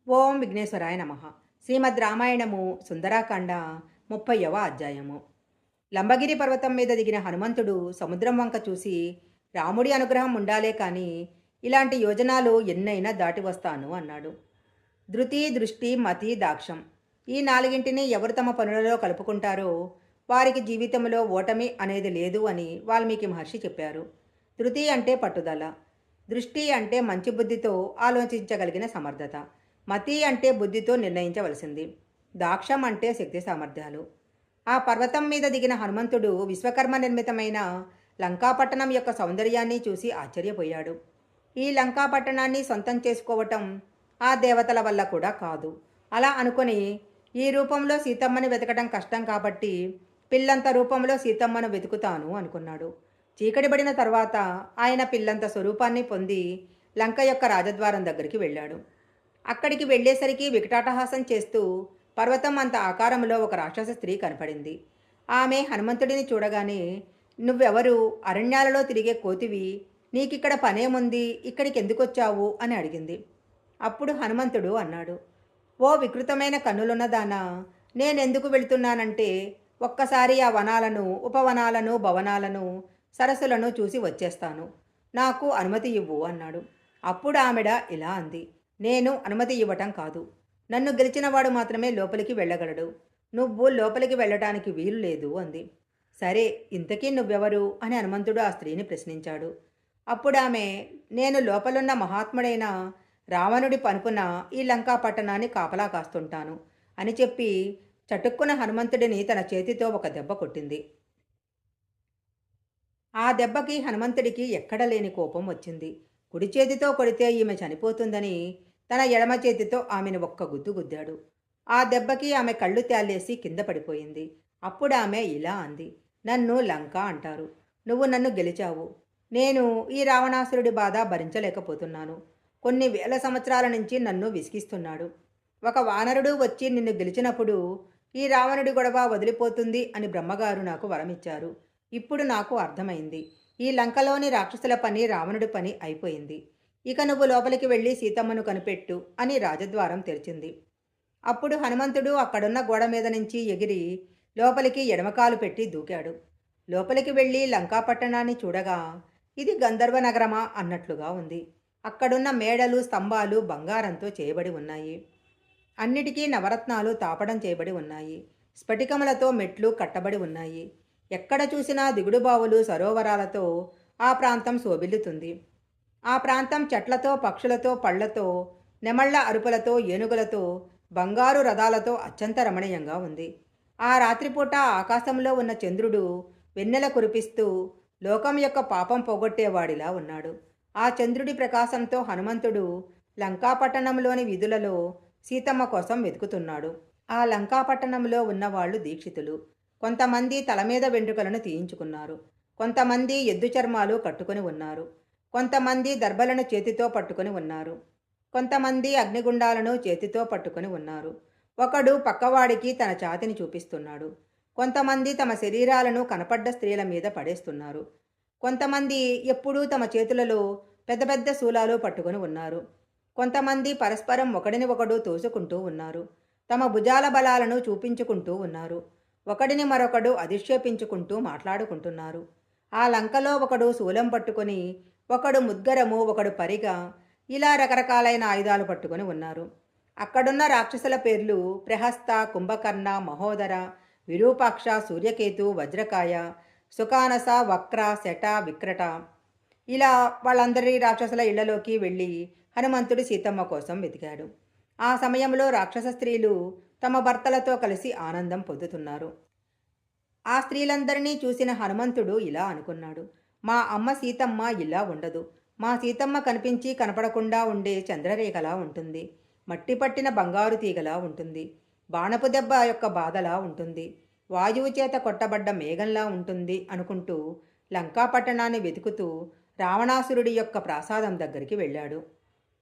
ఓం విఘ్నేశ్వరాయ నమ. శ్రీమద్ రామాయణము సుందరాకాండ 30వ అధ్యాయము. లంబగిరి పర్వతం మీద దిగిన హనుమంతుడు సముద్రం వంక చూసి, రాముడి అనుగ్రహం ఉండాలే కాని ఇలాంటి యోజనాలు ఎన్నైనా దాటి వస్తాను అన్నాడు. ధృతి, దృష్టి, మతి, దాక్షం ఈ నాలుగింటిని ఎవరు తమ పనులలో కలుపుకుంటారో వారికి జీవితంలో ఓటమి అనేది లేదు అని వాల్మీకి మహర్షి చెప్పారు. ధృతి అంటే పట్టుదల, దృష్టి అంటే మంచి బుద్ధితో ఆలోచించగలిగిన సమర్థత, మతి అంటే బుద్ధితో నిర్ణయించవలసింది, దాక్షం అంటే శక్తి సామర్థ్యాలు. ఆ పర్వతం మీద దిగిన హనుమంతుడు విశ్వకర్మ నిర్మితమైన లంకాపట్టణం యొక్క సౌందర్యాన్ని చూసి ఆశ్చర్యపోయాడు. ఈ లంకాపట్టణాన్ని సొంతం చేసుకోవటం ఆ దేవతల వల్ల కూడా కాదు. అలా అనుకుని ఈ రూపంలో సీతమ్మని వెతకడం కష్టం కాబట్టి పిల్లంత రూపంలో సీతమ్మను వెతుకుతాను అనుకున్నాడు. చీకటిబడిన తర్వాత ఆయన పిల్లంత స్వరూపాన్ని పొంది లంక యొక్క రాజద్వారం దగ్గరికి వెళ్ళాడు. అక్కడికి వెళ్ళేసరికి వికటాటహాసం చేస్తూ పర్వతం అంత ఆకారంలో ఒక రాక్షస స్త్రీ కనపడింది. ఆమె హనుమంతుడిని చూడగానే, నువ్వెవరు, అరణ్యాలలో తిరిగే కోతివి, నీకిక్కడ పనేముంది, ఇక్కడికి ఎందుకొచ్చావు అని అడిగింది. అప్పుడు హనుమంతుడు అన్నాడు, ఓ వికృతమైన కన్నులున్నదానా, నేనెందుకు వెళుతున్నానంటే ఒక్కసారి ఆ వనాలను, ఉపవనాలను, భవనాలను, సరస్సులను చూసి వచ్చేస్తాను. నాకు అనుమతి ఇవ్వు అన్నాడు. అప్పుడు ఆమెడ ఇలా అంది, నేను అనుమతి ఇవ్వటం కాదు. నన్ను గెలిచినవాడు మాత్రమే లోపలికి వెళ్ళగలడు. నువ్వు లోపలికి వెళ్ళటానికి వీలు లేదు అంది. సరే, ఇంతకీ నువ్వెవరు అని హనుమంతుడు ఆ స్త్రీని ప్రశ్నించాడు. అప్పుడు ఆమె, నేను లోపలున్న మహాత్ముడైన రావణుడి పనుపున ఈ లంకా పట్టణాన్ని కాపలా కాస్తుంటాను అని చెప్పి చటుక్కున హనుమంతుడిని తన చేతితో ఒక దెబ్బ కొట్టింది. ఆ దెబ్బకి హనుమంతుడికి ఎక్కడ లేని కోపం వచ్చింది. కుడి చేతితో కొడితే ఈమె చనిపోతుందని తన ఎడమ చేతితో ఆమెను ఒక్క గుద్దు గుద్దాడు. ఆ దెబ్బకి ఆమె కళ్ళు తేలేసి కింద పడిపోయింది. అప్పుడు ఆమె ఇలా అంది, నన్ను లంక అంటారు. నువ్వు నన్ను గెలిచావు. నేను ఈ రావణాసురుడి బాధ భరించలేకపోతున్నాను. కొన్ని వేల సంవత్సరాల నుంచి నన్ను విసిగిస్తున్నాడు. ఒక వానరుడు వచ్చి నిన్ను గెలిచినప్పుడు ఈ రావణుడి గొడవ వదిలిపోతుంది అని బ్రహ్మగారు నాకు వరమిచ్చారు. ఇప్పుడు నాకు అర్థమైంది. ఈ లంకలోని రాక్షసుల పని రావణుడి పని అయిపోయింది. ఇక నువ్వు లోపలికి వెళ్ళి సీతమ్మను కనిపెట్టు అని రాజద్వారం తెరిచింది. అప్పుడు హనుమంతుడు అక్కడున్న గోడ మీద నుంచి ఎగిరి లోపలికి ఎడమకాలు పెట్టి దూకాడు. లోపలికి వెళ్ళి లంకాపట్టణాన్ని చూడగా ఇది గంధర్వ నగరమా అన్నట్లుగా ఉంది. అక్కడున్న మేడలు, స్తంభాలు బంగారంతో చేయబడి ఉన్నాయి. అన్నిటికీ నవరత్నాలు తాపడం చేయబడి ఉన్నాయి. స్ఫటికములతో మెట్లు కట్టబడి ఉన్నాయి. ఎక్కడ చూసినా దిగుడుబావులు, సరోవరాలతో ఆ ప్రాంతం శోభిల్లుతుంది. ఆ ప్రాంతం చెట్లతో, పక్షులతో, పళ్లతో, నెమళ్ల అరుపులతో, ఏనుగులతో, బంగారు రథాలతో అత్యంత రమణీయంగా ఉంది. ఆ రాత్రిపూట ఆకాశంలో ఉన్న చంద్రుడు వెన్నెల కురిపిస్తూ లోకం యొక్క పాపం పోగొట్టేవాడిలా ఉన్నాడు. ఆ చంద్రుడి ప్రకాశంతో హనుమంతుడు లంకాపట్టణంలోని వీధులలో సీతమ్మ కోసం వెతుకుతున్నాడు. ఆ లంకాపట్టణంలో ఉన్నవాళ్లు దీక్షితులు. కొంతమంది తల మీద వెంట్రుకలను తీయించుకున్నారు. కొంతమంది ఎద్దు చర్మాలు కట్టుకుని ఉన్నారు. కొంతమంది దర్భలను చేతితో పట్టుకుని ఉన్నారు. కొంతమంది అగ్నిగుండాలను చేతితో పట్టుకుని ఉన్నారు. ఒకడు పక్కవాడికి తన ఛాతిని చూపిస్తున్నాడు. కొంతమంది తమ శరీరాలను కనపడ్డ స్త్రీల మీద పడేస్తున్నారు. కొంతమంది ఎప్పుడూ తమ చేతులలో పెద్ద పెద్ద శూలాలు పట్టుకుని ఉన్నారు. కొంతమంది పరస్పరం ఒకడిని ఒకడు తోసుకుంటూ ఉన్నారు. తమ భుజాల బలాలను చూపించుకుంటూ ఉన్నారు. ఒకడిని మరొకడు అధిక్షేపించుకుంటూ మాట్లాడుకుంటున్నారు. ఆ లంకలో ఒకడు శూలం పట్టుకొని, ఒకడు ముద్గరము, ఒకడు పరిగా, ఇలా రకరకాలైన ఆయుధాలు పట్టుకొని ఉన్నారు. అక్కడున్న రాక్షసుల పేర్లు ప్రహస్త, కుంభకర్ణ, మహోదర, విరూపాక్ష, సూర్యకేతు, వజ్రకాయ, సుకానస, వక్ర, శట, విక్రట. ఇలా వాళ్ళందరి రాక్షసుల ఇళ్లలోకి వెళ్ళి హనుమంతుడు సీతమ్మ కోసం వెతికాడు. ఆ సమయంలో రాక్షస స్త్రీలు తమ భర్తలతో కలిసి ఆనందం పొందుతున్నారు. ఆ స్త్రీలందరినీ చూసిన హనుమంతుడు ఇలా అనుకున్నాడు, మా అమ్మ సీతమ్మ ఇలా ఉండదు. మా సీతమ్మ కనిపించి కనపడకుండా ఉండే చంద్రరేఖలా ఉంటుంది. మట్టి పట్టిన బంగారు తీగలా ఉంటుంది. బాణపు దెబ్బ యొక్క బాధలా ఉంటుంది. వాయువు చేత కొట్టబడ్డ మేఘంలా ఉంటుంది అనుకుంటూ లంకాపట్టణాన్ని వెతుకుతూ రావణాసురుడి యొక్క ప్రాసాదం దగ్గరికి వెళ్ళాడు.